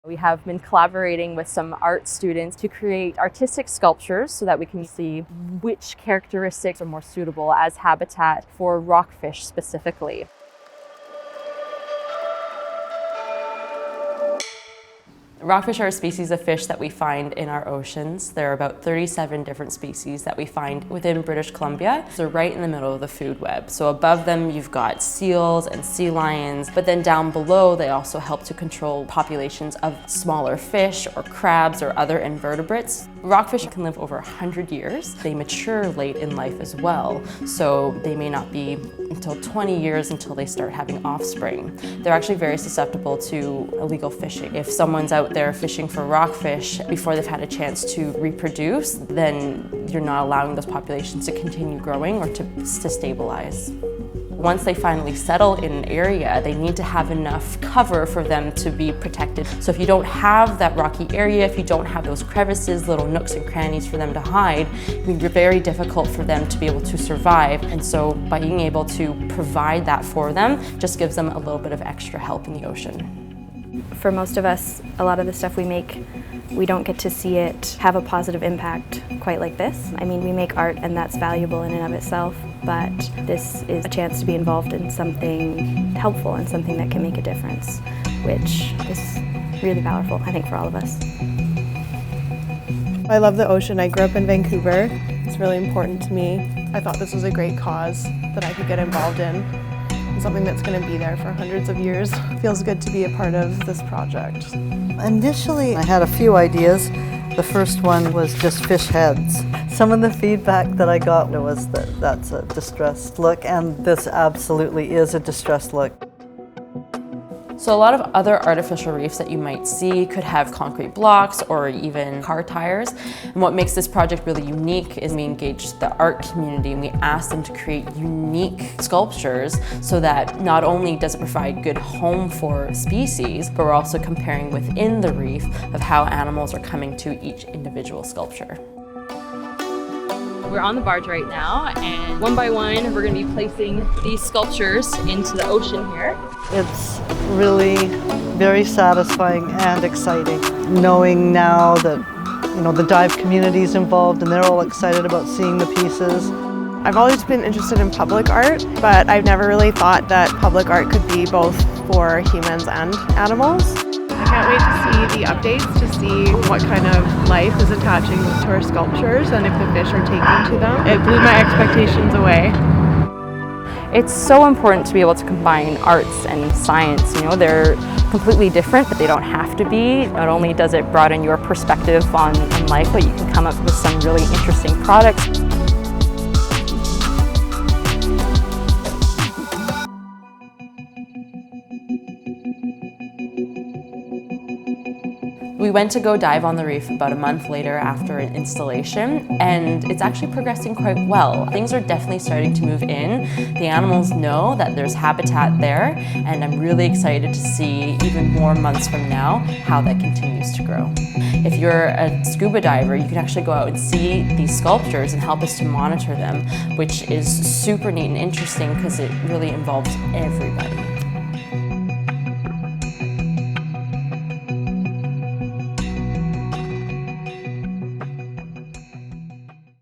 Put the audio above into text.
We have been collaborating with some art students to create artistic sculptures so that we can see which characteristics are more suitable as habitat for rockfish specifically. Rockfish are a species of fish that we find in our oceans. There are about 37 different species that we find within British Columbia. They're right in the middle of the food web. So above them you've got seals and sea lions, but then down below they also help to control populations of smaller fish or crabs or other invertebrates. Rockfish can live over 100 years. They mature late in life as well, so they may not be until 20 years until they start having offspring. They're actually very susceptible to illegal fishing. If someone's out there fishing for rockfish before they've had a chance to reproduce, then you're not allowing those populations to continue growing or to stabilize. Once they finally settle in an area, they need to have enough cover for them to be protected. So if you don't have that rocky area, if you don't have those crevices, little nooks and crannies for them to hide, it can be very difficult for them to be able to survive. And so by being able to provide that for them just gives them a little bit of extra help in the ocean. For most of us, a lot of the stuff we make, we don't get to see it have a positive impact quite like this. I mean, we make art and that's valuable in and of itself, but this is a chance to be involved in something helpful and something that can make a difference, which is really powerful, I think, for all of us. I love the ocean. I grew up in Vancouver. It's really important to me. I thought this was a great cause that I could get involved in. Something that's going to be there for hundreds of years. It feels good to be a part of this project. Initially, I had a few ideas. The first one was just fish heads. Some of the feedback that I got was that that's a distressed look, and this absolutely is a distressed look. So a lot of other artificial reefs that you might see could have concrete blocks or even car tires. And what makes this project really unique is we engaged the art community and we asked them to create unique sculptures so that not only does it provide good home for species, but we're also comparing within the reef of how animals are coming to each individual sculpture. We're on the barge right now, and one by one we're going to be placing these sculptures into the ocean here. It's really very satisfying and exciting, knowing now that the dive community is involved and they're all excited about seeing the pieces. I've always been interested in public art, but I've never really thought that public art could be both for humans and animals. I can't wait to see the updates, to see what kind of life is attaching to our sculptures and if the fish are taking to them. It blew my expectations away. It's so important to be able to combine arts and science. They're completely different, but they don't have to be. Not only does it broaden your perspective on life, but you can come up with some really interesting products. We went to go dive on the reef about a month later after an installation, and it's actually progressing quite well. Things are definitely starting to move in. The animals know that there's habitat there, and I'm really excited to see even more months from now how that continues to grow. If you're a scuba diver, you can actually go out and see these sculptures and help us to monitor them, which is super neat and interesting because it really involves everybody.